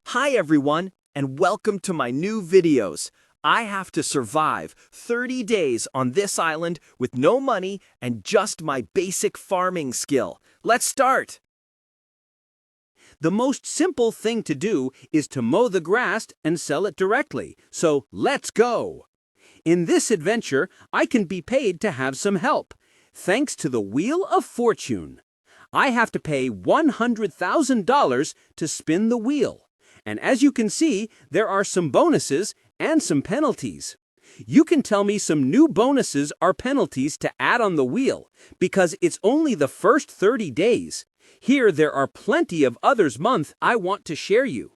Hi everyone, and welcome to my new videos. I have to survive 30 days on this island with no money and just my basic farming skill. Let's start! The most simple thing to do is to mow the grass and sell it directly, so let's go! In this adventure, I can be paid to have some help, thanks to the Wheel of Fortune. I have to pay $100,000 to spin the wheel. And as you can see, there are some bonuses and some penalties. You can tell me some new bonuses or penalties to add on the wheel, because it's only the first 30 days. Here there are plenty of others month I want to share you.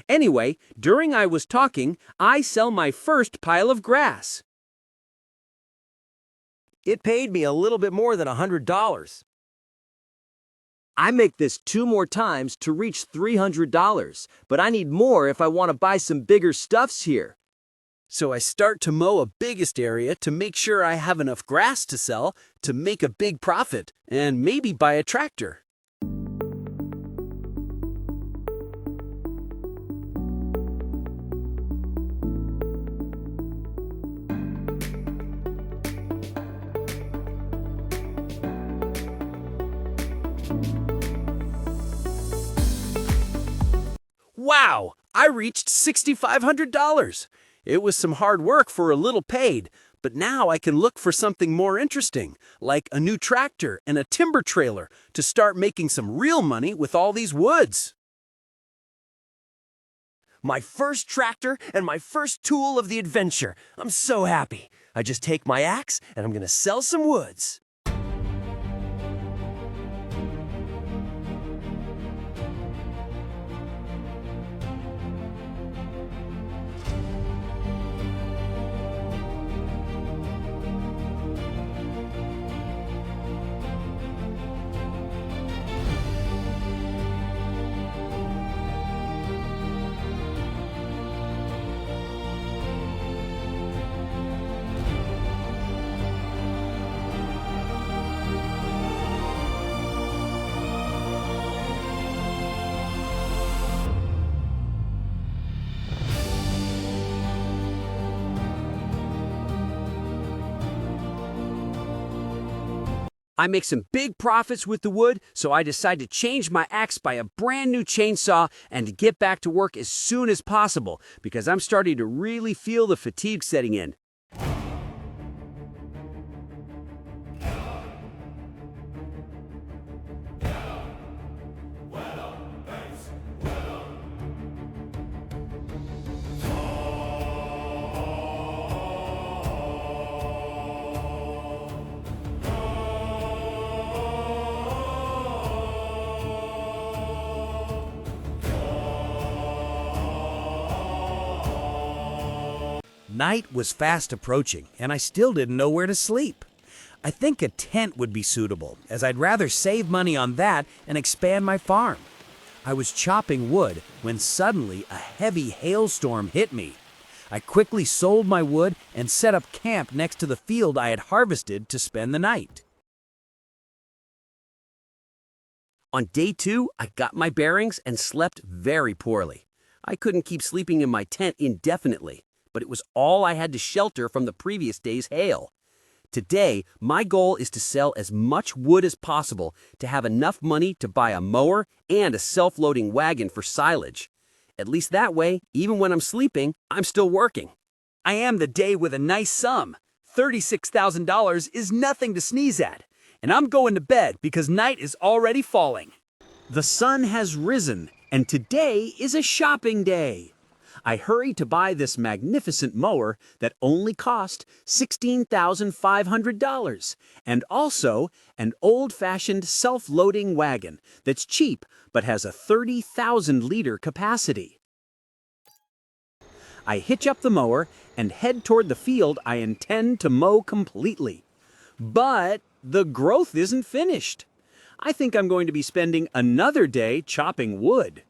Anyway, during I was talking, I sell my first pile of grass. It paid me a little bit more than $100. I make this 2 more times to reach $300, but I need more if I want to buy some bigger stuffs here. So I start to mow a biggest area to make sure I have enough grass to sell to make a big profit and maybe buy a tractor. Wow! I reached $6,500! It was some hard work for a little paid, but now I can look for something more interesting, like a new tractor and a timber trailer, to start making some real money with all these woods. My first tractor and my first tool of the adventure. I'm so happy. I just take my axe and I'm gonna sell some woods. I make some big profits with the wood, so I decide to change my axe by a brand new chainsaw and to get back to work as soon as possible because I'm starting to really feel the fatigue setting in. Night was fast approaching, and I still didn't know where to sleep. I think a tent would be suitable, as I'd rather save money on that and expand my farm. I was chopping wood when suddenly a heavy hailstorm hit me. I quickly sold my wood and set up camp next to the field I had harvested to spend the night. On day 2, I got my bearings and slept very poorly. I couldn't keep sleeping in my tent indefinitely, but it was all I had to shelter from the previous day's hail. Today, my goal is to sell as much wood as possible to have enough money to buy a mower and a self-loading wagon for silage. At least that way, even when I'm sleeping, I'm still working. I am the day with a nice sum. $36,000 is nothing to sneeze at. And I'm going to bed because night is already falling. The sun has risen, and today is a shopping day. I hurried to buy this magnificent mower that only cost $16,500, and also an old-fashioned self-loading wagon that's cheap but has a 30,000-liter capacity. I hitch up the mower and head toward the field I intend to mow completely. But the growth isn't finished. I think I'm going to be spending another day chopping wood.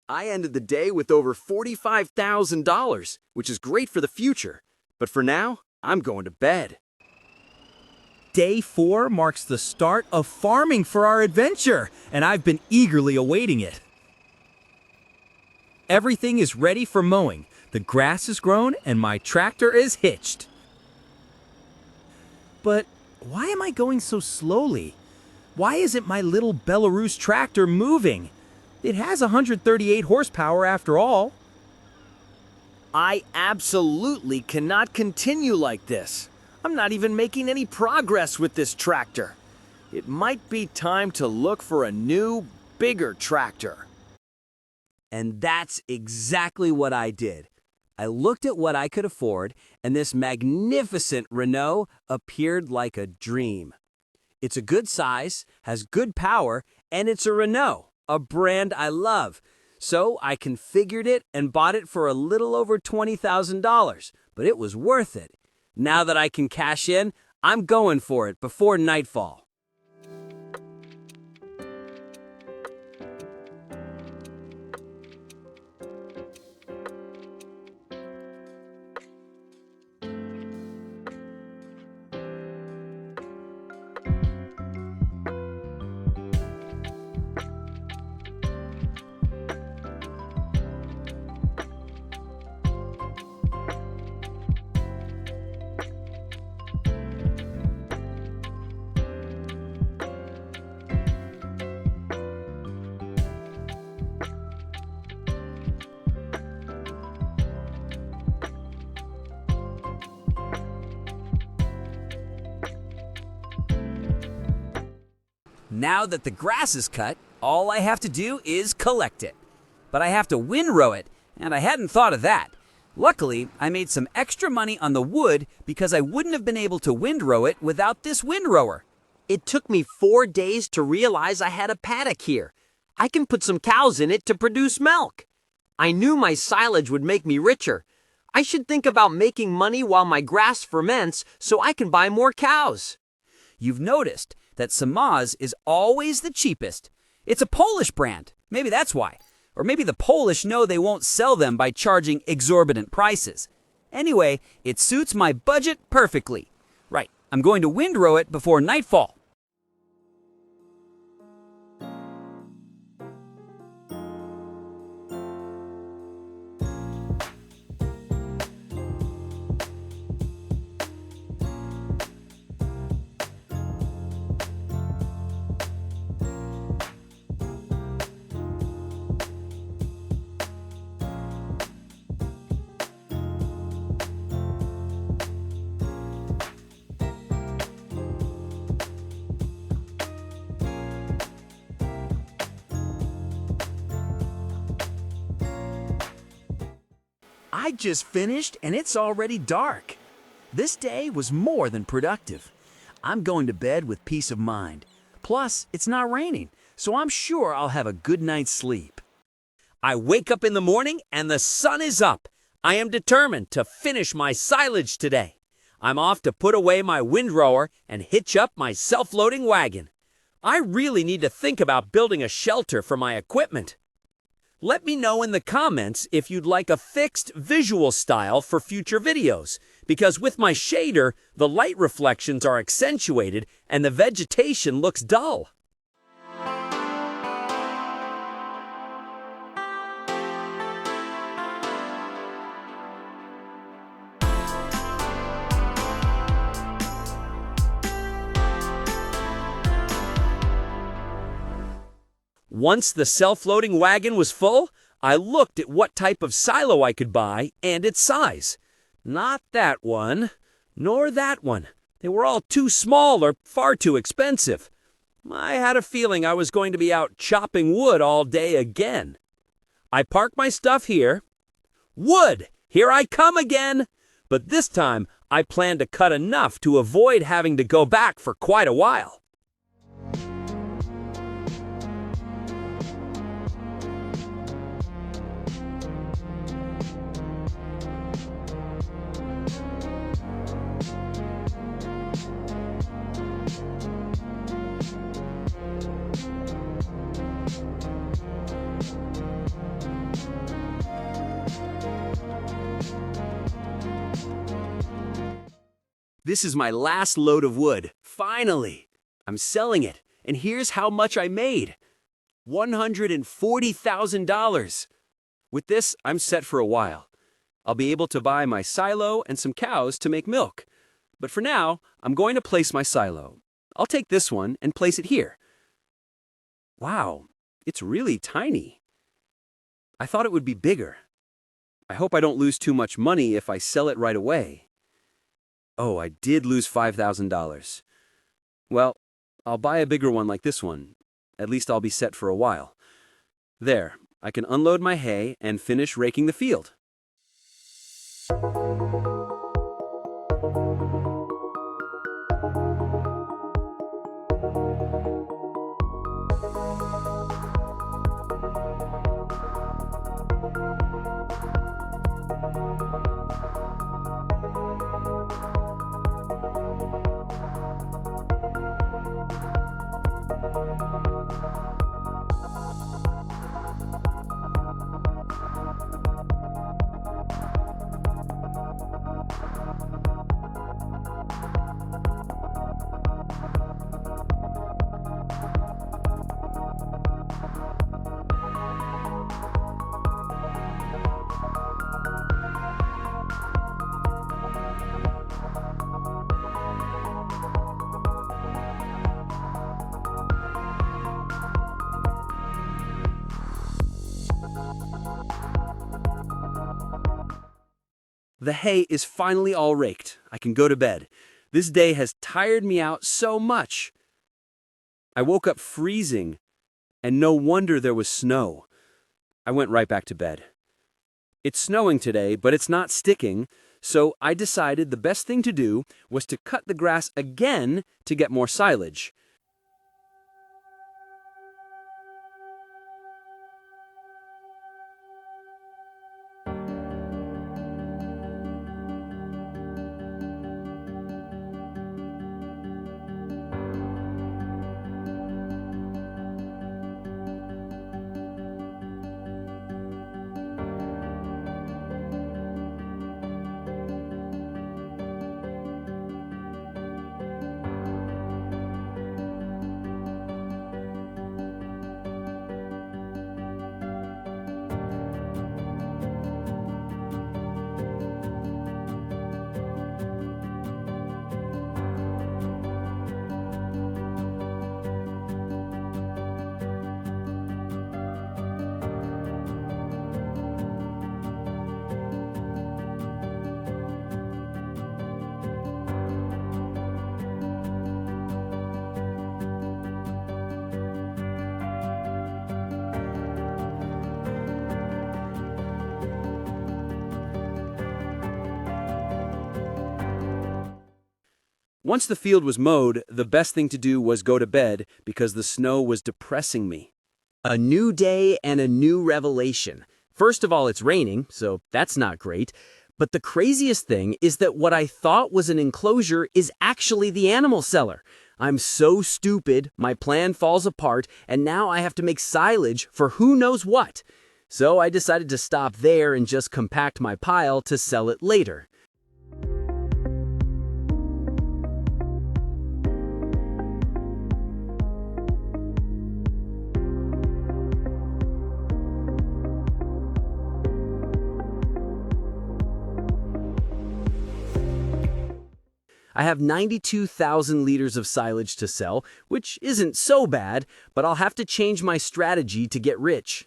I ended the day with over $45,000, which is great for the future. But for now, I'm going to bed. Day 4 marks the start of farming for our adventure, and I've been eagerly awaiting it. Everything is ready for mowing. The grass is grown and my tractor is hitched. But why am I going so slowly? Why isn't my little Belarus tractor moving? It has 138 horsepower after all. I absolutely cannot continue like this. I'm not even making any progress with this tractor. It might be time to look for a new, bigger tractor. And that's exactly what I did. I looked at what I could afford, and this magnificent Renault appeared like a dream. It's a good size, has good power, and it's a Renault, a brand I love. So I configured it and bought it for a little over $20,000, but it was worth it. Now that I can cash in, I'm going for it before nightfall. Now that the grass is cut, all I have to do is collect it. But I have to windrow it, and I hadn't thought of that. Luckily, I made some extra money on the wood because I wouldn't have been able to windrow it without this windrower. It took me 4 days to realize I had a paddock here. I can put some cows in it to produce milk. I knew my silage would make me richer. I should think about making money while my grass ferments so I can buy more cows. You've noticed that Silage is always the cheapest. It's a Polish brand. Maybe that's why. Or maybe the Polish know they won't sell them by charging exorbitant prices. Anyway, it suits my budget perfectly. Right, I'm going to windrow it before nightfall. I just finished and it's already dark. This day was more than productive. I'm going to bed with peace of mind. Plus, it's not raining, so I'm sure I'll have a good night's sleep. I wake up in the morning and the sun is up. I am determined to finish my silage today. I'm off to put away my windrower and hitch up my self-loading wagon. I really need to think about building a shelter for my equipment. Let me know in the comments if you'd like a fixed visual style for future videos, because with my shader, the light reflections are accentuated and the vegetation looks dull. Once the self-loading wagon was full, I looked at what type of silo I could buy and its size. Not that one, nor that one. They were all too small or far too expensive. I had a feeling I was going to be out chopping wood all day again. I parked my stuff here. Wood! Here I come again! But this time, I plan to cut enough to avoid having to go back for quite a while. This is my last load of wood. Finally! I'm selling it, and here's how much I made. $140,000. With this, I'm set for a while. I'll be able to buy my silo and some cows to make milk. But for now, I'm going to place my silo. I'll take this one and place it here. Wow, it's really tiny. I thought it would be bigger. I hope I don't lose too much money if I sell it right away. Oh, I did lose $5,000. Well, I'll buy a bigger one like this one. At least I'll be set for a while. There, I can unload my hay and finish raking the field. The hay is finally all raked. I can go to bed. This day has tired me out so much. I woke up freezing, and no wonder there was snow. I went right back to bed. It's snowing today, but it's not sticking, so I decided the best thing to do was to cut the grass again to get more silage. Once the field was mowed, the best thing to do was go to bed because the snow was depressing me. A new day and a new revelation. First of all, it's raining, so that's not great. But the craziest thing is that what I thought was an enclosure is actually the animal cellar. I'm so stupid, my plan falls apart, and now I have to make silage for who knows what. So I decided to stop there and just compact my pile to sell it later. I have 92,000 liters of silage to sell, which isn't so bad, but I'll have to change my strategy to get rich.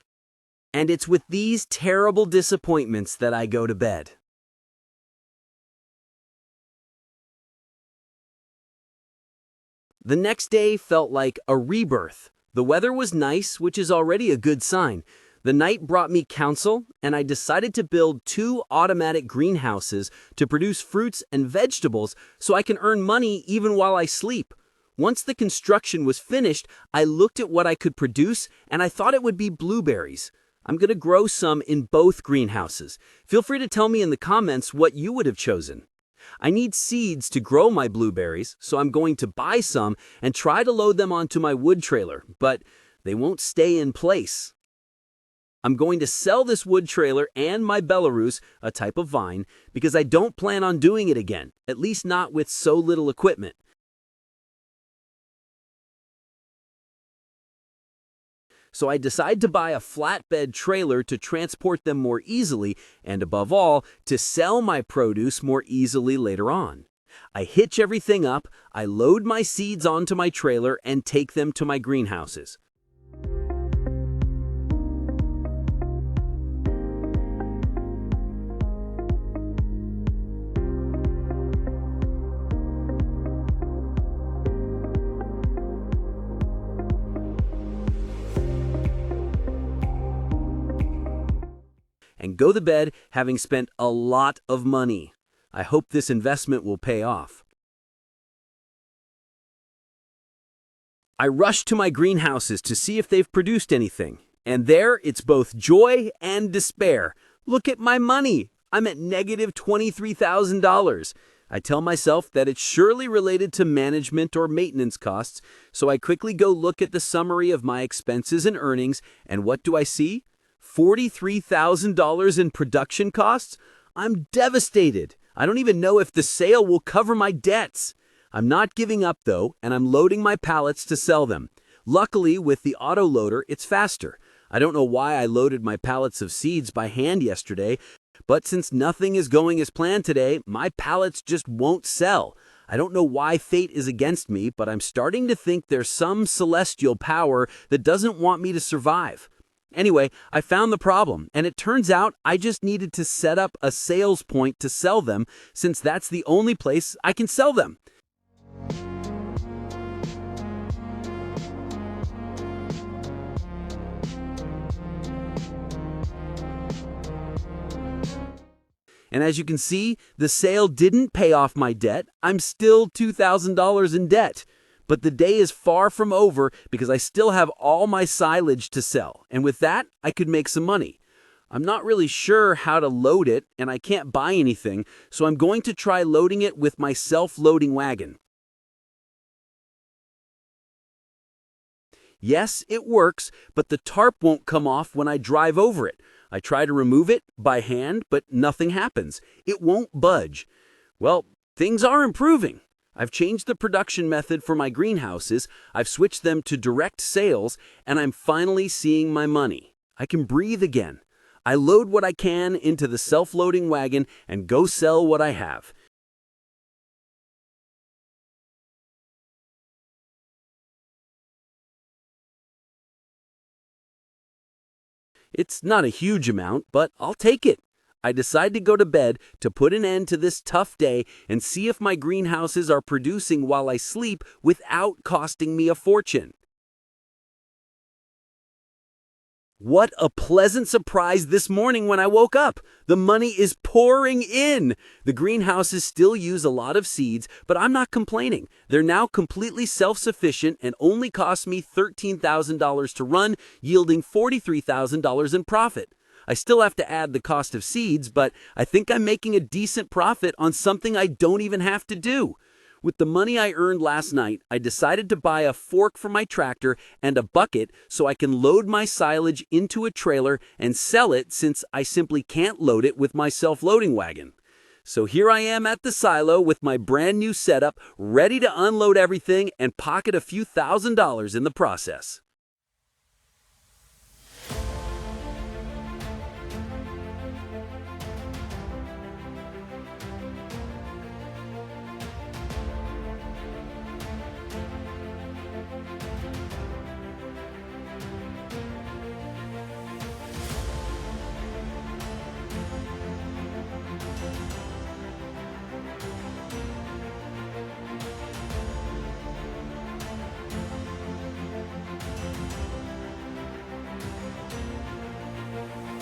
And it's with these terrible disappointments that I go to bed. The next day felt like a rebirth. The weather was nice, which is already a good sign. The night brought me counsel, and I decided to build 2 automatic greenhouses to produce fruits and vegetables so I can earn money even while I sleep. Once the construction was finished, I looked at what I could produce, and I thought it would be blueberries. I'm going to grow some in both greenhouses. Feel free to tell me in the comments what you would have chosen. I need seeds to grow my blueberries, so I'm going to buy some and try to load them onto my wood trailer, but they won't stay in place. I'm going to sell this wood trailer and my Belarus, a type of vine, because I don't plan on doing it again, at least not with so little equipment. So I decide to buy a flatbed trailer to transport them more easily and, above all, to sell my produce more easily later on. I hitch everything up, I load my seeds onto my trailer and take them to my greenhouses. And go to bed having spent a lot of money. I hope this investment will pay off. I rush to my greenhouses to see if they've produced anything. And there, it's both joy and despair. Look at my money. I'm at negative $23,000. I tell myself that it's surely related to management or maintenance costs, so I quickly go look at the summary of my expenses and earnings, and what do I see? $43,000 in production costs? I'm devastated. I don't even know if the sale will cover my debts. I'm not giving up though, and I'm loading my pallets to sell them. Luckily, with the auto loader, it's faster. I don't know why I loaded my pallets of seeds by hand yesterday, but since nothing is going as planned today, my pallets just won't sell. I don't know why fate is against me, but I'm starting to think there's some celestial power that doesn't want me to survive. Anyway, I found the problem, and it turns out I just needed to set up a sales point to sell them, since that's the only place I can sell them. And as you can see, the sale didn't pay off my debt. I'm still $2,000 in debt. But the day is far from over because I still have all my silage to sell, and with that, I could make some money. I'm not really sure how to load it, and I can't buy anything, so I'm going to try loading it with my self-loading wagon. Yes, it works, but the tarp won't come off when I drive over it. I try to remove it by hand, but nothing happens. It won't budge. Well, things are improving. I've changed the production method for my greenhouses, I've switched them to direct sales, and I'm finally seeing my money. I can breathe again. I load what I can into the self-loading wagon and go sell what I have. It's not a huge amount, but I'll take it. I decide to go to bed to put an end to this tough day and see if my greenhouses are producing while I sleep without costing me a fortune. What a pleasant surprise this morning when I woke up. The money is pouring in. The greenhouses still use a lot of seeds, but I'm not complaining. They're now completely self-sufficient and only cost me $13,000 to run, yielding $43,000 in profit. I still have to add the cost of seeds, but I think I'm making a decent profit on something I don't even have to do. With the money I earned last night, I decided to buy a fork for my tractor and a bucket so I can load my silage into a trailer and sell it since I simply can't load it with my self-loading wagon. So here I am at the silo with my brand new setup, ready to unload everything and pocket a few $1,000s in the process.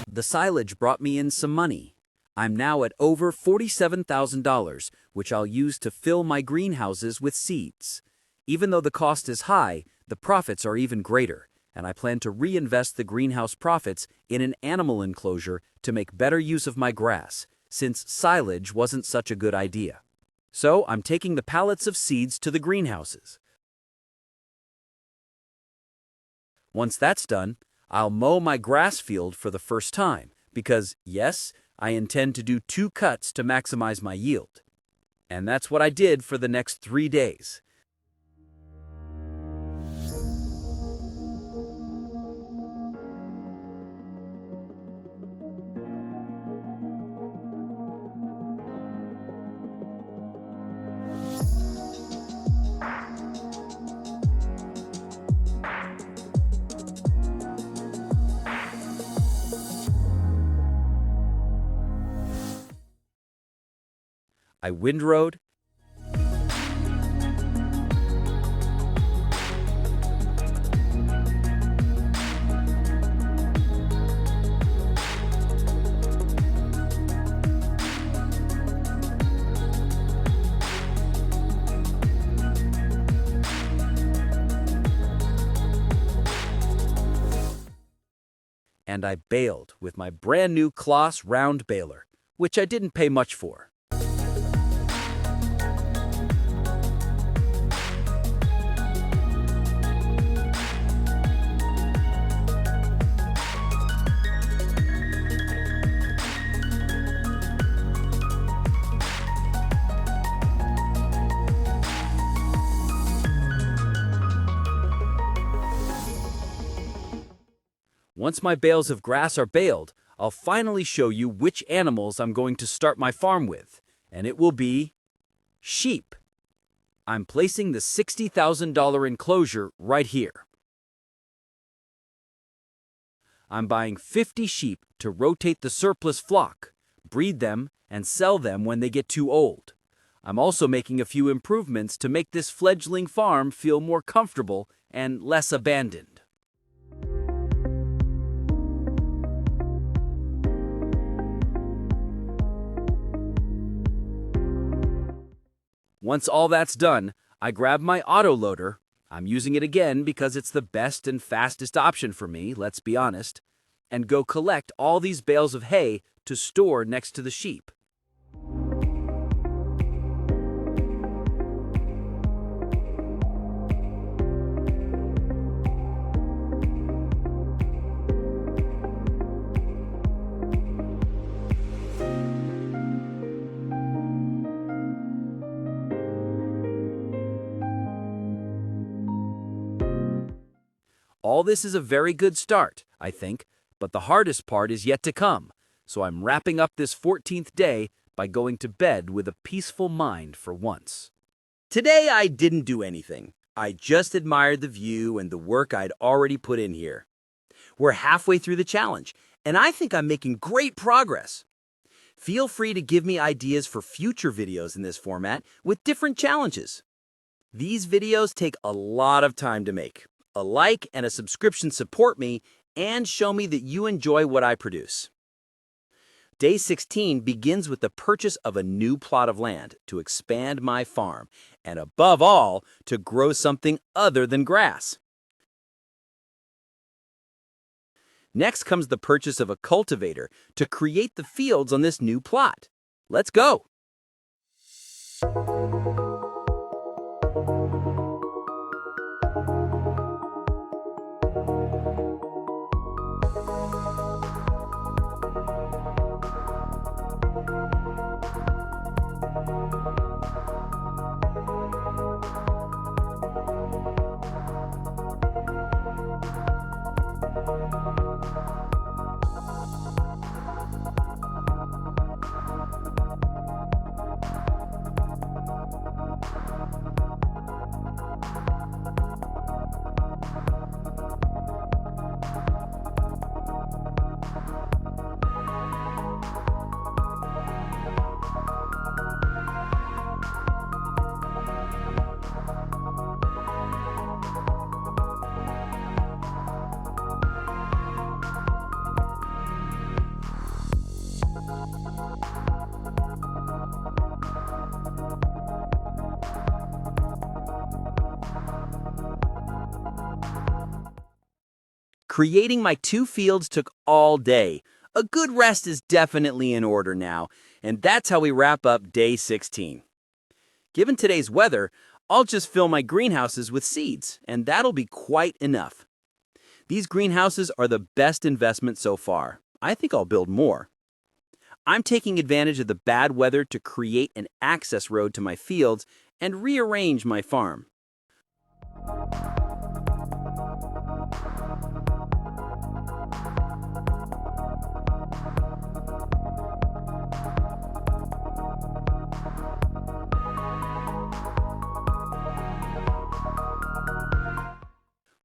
The silage brought me in some money. I'm now at over $47,000, which I'll use to fill my greenhouses with seeds. Even though the cost is high, the profits are even greater, and I plan to reinvest the greenhouse profits in an animal enclosure to make better use of my grass, since silage wasn't such a good idea. So I'm taking the pallets of seeds to the greenhouses. Once that's done, I'll mow my grass field for the first time because, yes, I intend to do 2 cuts to maximize my yield. And that's what I did for the next 3 days. I windrowed, and I baled with my brand new Kloss round baler, which I didn't pay much for. Once my bales of grass are baled, I'll finally show you which animals I'm going to start my farm with, and it will be sheep. I'm placing the $60,000 enclosure right here. I'm buying 50 sheep to rotate the surplus flock, breed them, and sell them when they get too old. I'm also making a few improvements to make this fledgling farm feel more comfortable and less abandoned. Once all that's done, I grab my autoloader. I'm using it again because it's the best and fastest option for me, let's be honest, and go collect all these bales of hay to store next to the sheep. All this is a very good start, I think, but the hardest part is yet to come, so I'm wrapping up this 14th day by going to bed with a peaceful mind for once. Today I didn't do anything. I just admired the view and the work I'd already put in here. We're halfway through the challenge, and I think I'm making great progress. Feel free to give me ideas for future videos in this format with different challenges. These videos take a lot of time to make. A like and a subscription support me and show me that you enjoy what I produce. Day 16 begins with the purchase of a new plot of land to expand my farm, and above all, to grow something other than grass. Next comes the purchase of a cultivator to create the fields on this new plot. Let's go! Creating my 2 fields took all day. A good rest is definitely in order now, and that's how we wrap up day 16. Given today's weather, I'll just fill my greenhouses with seeds, and that'll be quite enough. These greenhouses are the best investment so far. I think I'll build more. I'm taking advantage of the bad weather to create an access road to my fields and rearrange my farm.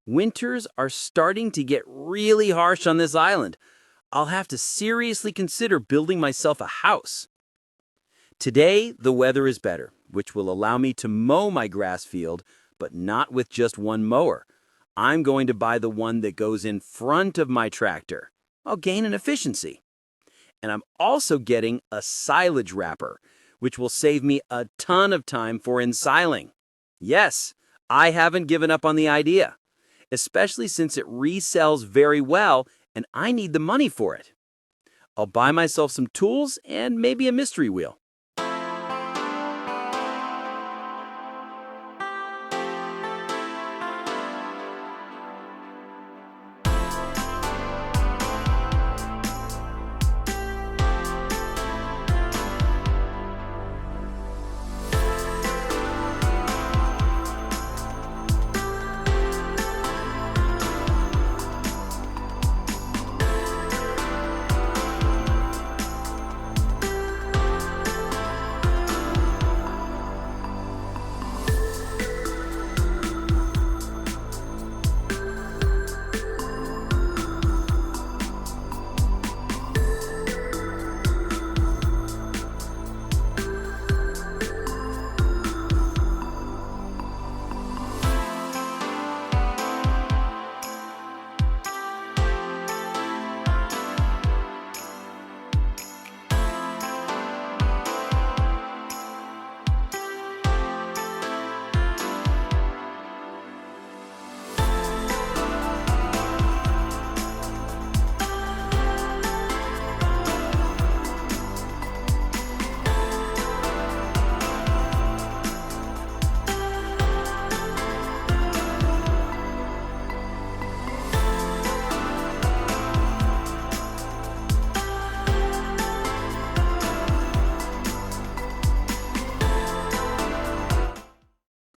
Winters are starting to get really harsh on this island. I'll have to seriously consider building myself a house. Today, the weather is better, which will allow me to mow my grass field, but not with just one mower. I'm going to buy the one that goes in front of my tractor. I'll gain in efficiency. And I'm also getting a silage wrapper, which will save me a ton of time for ensiling. Yes, I haven't given up on the idea, especially since it resells very well and I need the money for it. I'll buy myself some tools and maybe a mystery wheel.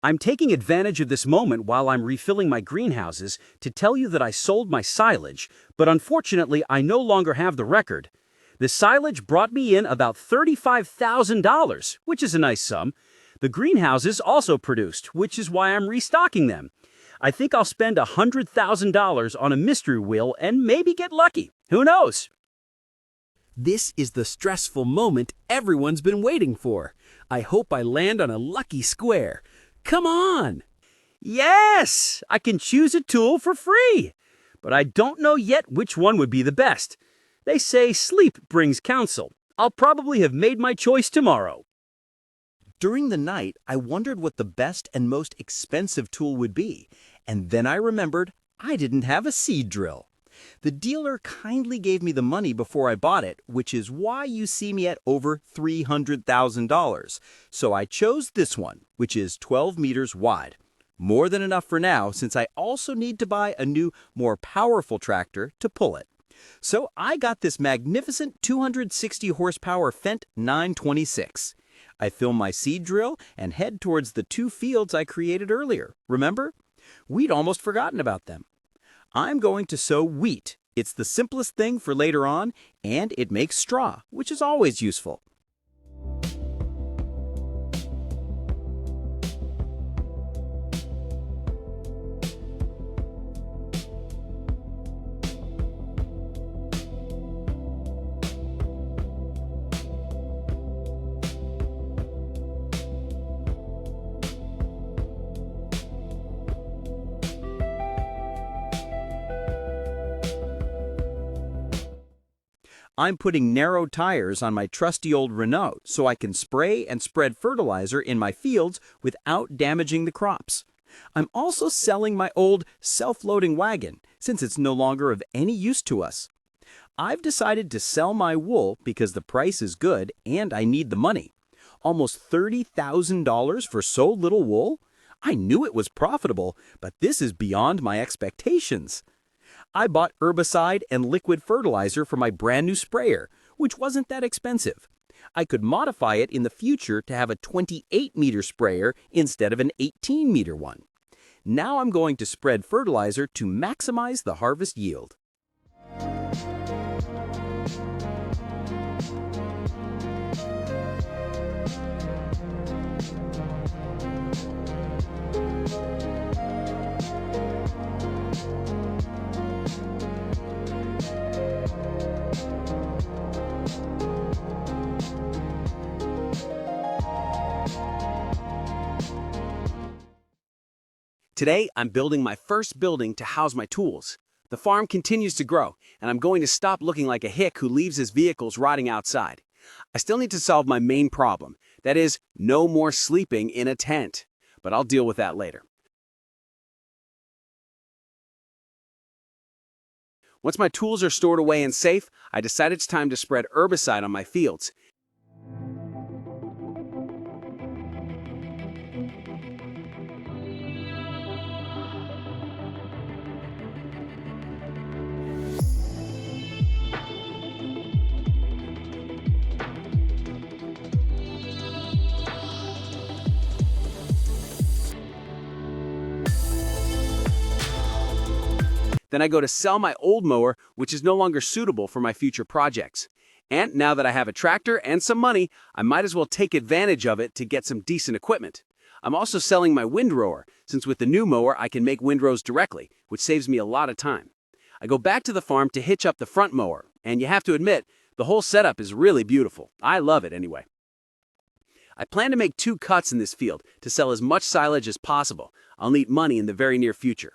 I'm taking advantage of this moment while I'm refilling my greenhouses to tell you that I sold my silage, but unfortunately I no longer have the record. The silage brought me in about $35,000, which is a nice sum. The greenhouses also produced, which is why I'm restocking them. I think I'll spend $100,000 on a mystery wheel and maybe get lucky. Who knows? This is the stressful moment everyone's been waiting for. I hope I land on a lucky square. Come on! Yes! I can choose a tool for free! But I don't know yet which one would be the best. They say sleep brings counsel. I'll probably have made my choice tomorrow. During the night, I wondered what the best and most expensive tool would be, and then I remembered I didn't have a seed drill. The dealer kindly gave me the money before I bought it, which is why you see me at over $300,000. So I chose this one, which is 12 meters wide. More than enough for now, since I also need to buy a new, more powerful tractor to pull it. So I got this magnificent 260 horsepower Fendt 926. I fill my seed drill and head towards the 2 fields I created earlier. Remember? We'd almost forgotten about them. I'm going to sow wheat. It's the simplest thing for later on, and it makes straw, which is always useful. I'm putting narrow tires on my trusty old Renault so I can spray and spread fertilizer in my fields without damaging the crops. I'm also selling my old self-loading wagon since it's no longer of any use to us. I've decided to sell my wool because the price is good and I need the money. Almost $30,000 for so little wool? I knew it was profitable, but this is beyond my expectations. I bought herbicide and liquid fertilizer for my brand new sprayer, which wasn't that expensive. I could modify it in the future to have a 28-meter sprayer instead of an 18-meter one. Now I'm going to spread fertilizer to maximize the harvest yield. Today, I'm building my first building to house my tools. The farm continues to grow, and I'm going to stop looking like a hick who leaves his vehicles rotting outside. I still need to solve my main problem. That is, no more sleeping in a tent. But I'll deal with that later. Once my tools are stored away and safe, I decide it's time to spread herbicide on my fields. Then I go to sell my old mower, which is no longer suitable for my future projects. And now that I have a tractor and some money, I might as well take advantage of it to get some decent equipment. I'm also selling my windrower, since with the new mower I can make windrows directly, which saves me a lot of time. I go back to the farm to hitch up the front mower, and you have to admit, the whole setup is really beautiful. I love it anyway. I plan to make 2 cuts in this field to sell as much silage as possible. I'll need money in the very near future.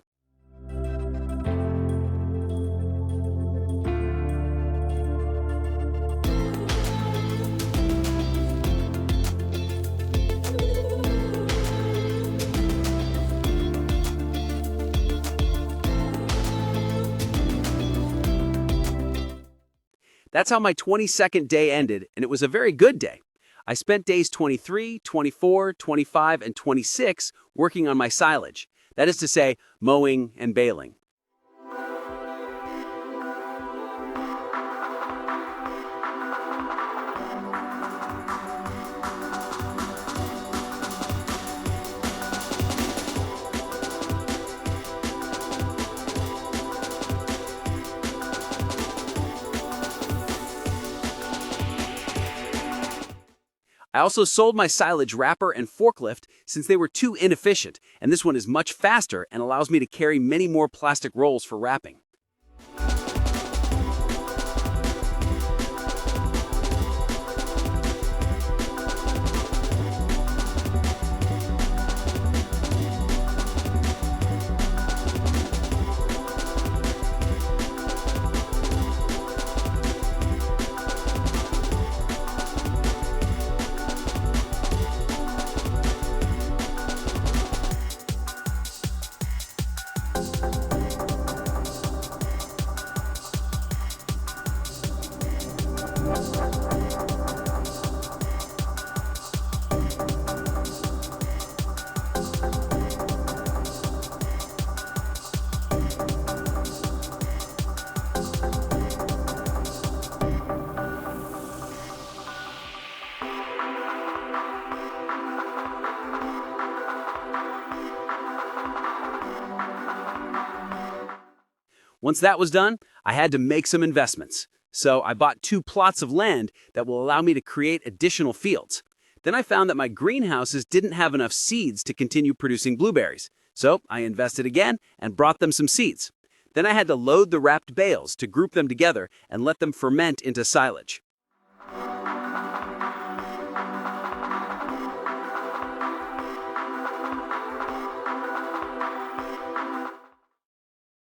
That's how my 22nd day ended, and it was a very good day. I spent days 23, 24, 25, and 26 working on my silage. That is to say, mowing and baling. I also sold my silage wrapper and forklift since they were too inefficient, and this one is much faster and allows me to carry many more plastic rolls for wrapping. Once that was done, I had to make some investments. So I bought 2 plots of land that will allow me to create additional fields. Then I found that my greenhouses didn't have enough seeds to continue producing blueberries. So I invested again and brought them some seeds. Then I had to load the wrapped bales to group them together and let them ferment into silage.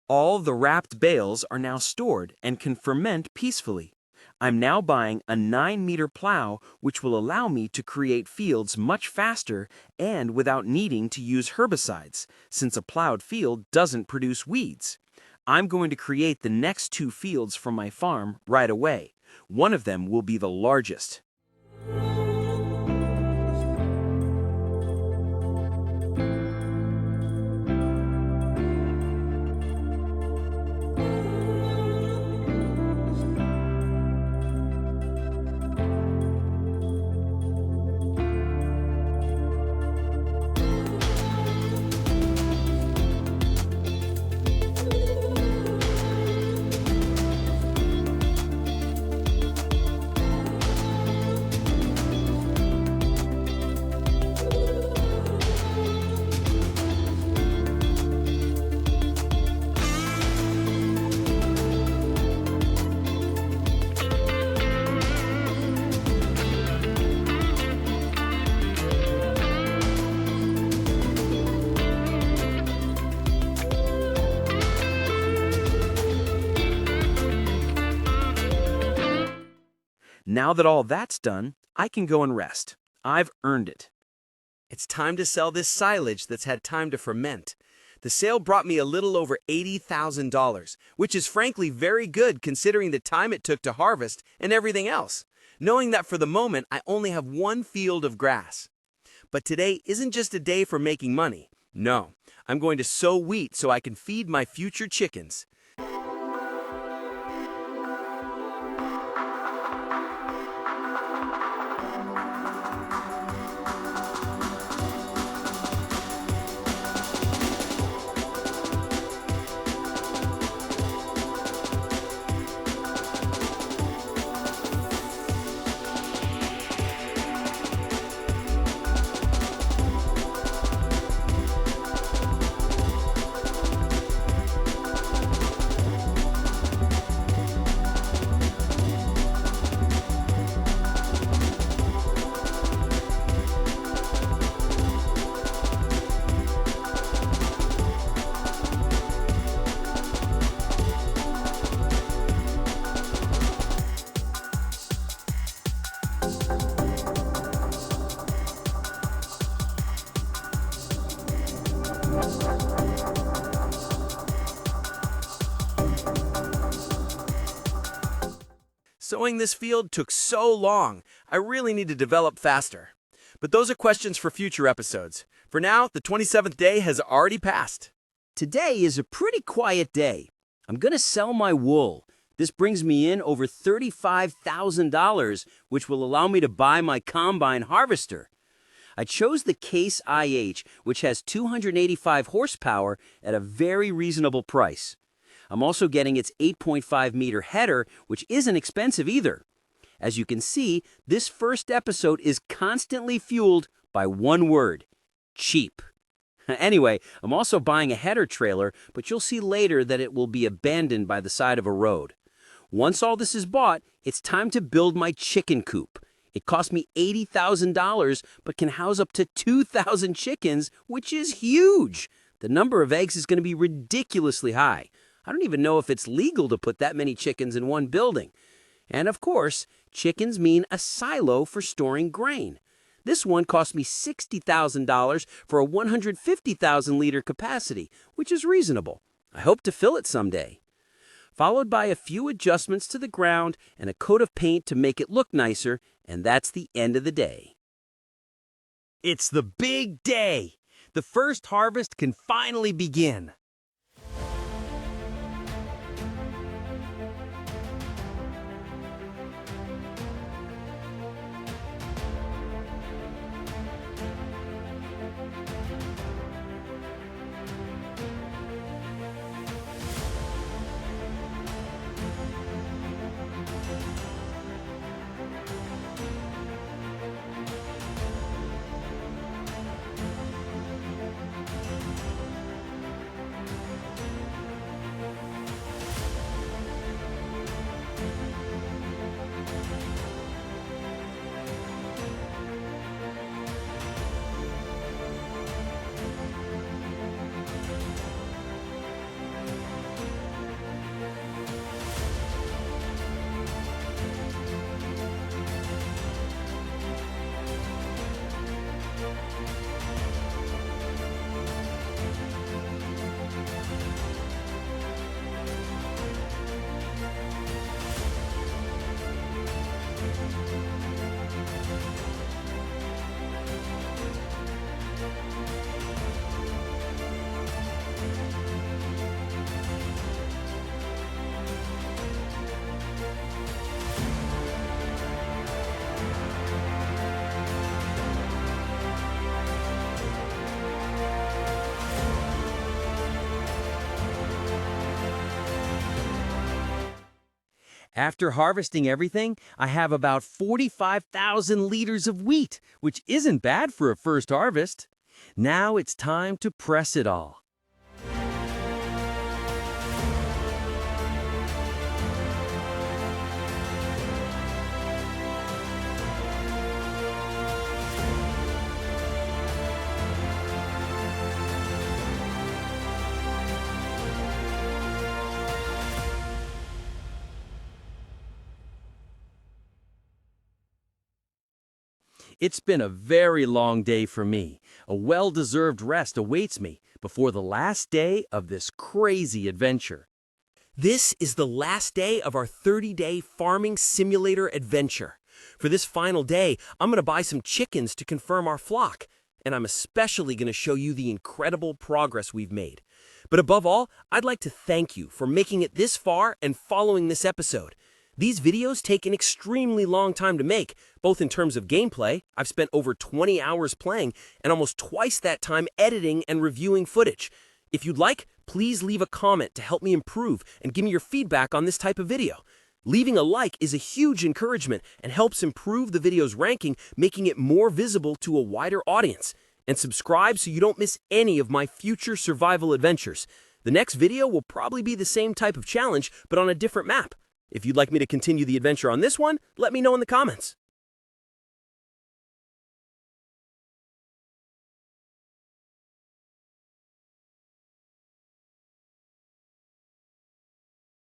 All the wrapped bales are now stored and can ferment peacefully. I'm now buying a 9-meter plow, which will allow me to create fields much faster and without needing to use herbicides, since a plowed field doesn't produce weeds. I'm going to create the next 2 fields from my farm right away. One of them will be the largest. Now that all that's done, I can go and rest. I've earned it. It's time to sell this silage that's had time to ferment. The sale brought me a little over $80,000, which is frankly very good considering the time it took to harvest and everything else, knowing that for the moment I only have one field of grass. But today isn't just a day for making money. No, I'm going to sow wheat so I can feed my future chickens. Sowing this field took so long. I really need to develop faster. But those are questions for future episodes. For now, the 27th day has already passed. Today is a pretty quiet day. I'm going to sell my wool. This brings me in over $35,000, which will allow me to buy my combine harvester. I chose the Case IH, which has 285 horsepower at a very reasonable price. I'm also getting its 8.5-meter header, which isn't expensive either. As you can see, this first episode is constantly fueled by one word: cheap. Anyway, I'm also buying a header trailer, but you'll see later that it will be abandoned by the side of a road. Once all this is bought, it's time to build my chicken coop. It cost me $80,000, but can house up to 2,000 chickens, which is huge. The number of eggs is going to be ridiculously high. I don't even know if it's legal to put that many chickens in one building. And of course, chickens mean a silo for storing grain. This one cost me $60,000 for a 150,000-liter capacity, which is reasonable. I hope to fill it someday. Followed by a few adjustments to the ground and a coat of paint to make it look nicer, and that's the end of the day. It's the big day. The first harvest can finally begin. After harvesting everything, I have about 45,000 liters of wheat, which isn't bad for a first harvest. Now it's time to press it all. It's been a very long day for me. A well-deserved rest awaits me before the last day of this crazy adventure. This is the last day of our 30-day farming simulator adventure. For this final day, I'm going to buy some chickens to confirm our flock, and I'm especially going to show you the incredible progress we've made. But above all, I'd like to thank you for making it this far and following this episode. These videos take an extremely long time to make, both in terms of gameplay. I've spent over 20 hours playing and almost twice that time editing and reviewing footage. If you'd like, please leave a comment to help me improve and give me your feedback on this type of video. Leaving a like is a huge encouragement and helps improve the video's ranking, making it more visible to a wider audience. And subscribe so you don't miss any of my future survival adventures. The next video will probably be the same type of challenge, but on a different map. If you'd like me to continue the adventure on this one, let me know in the comments.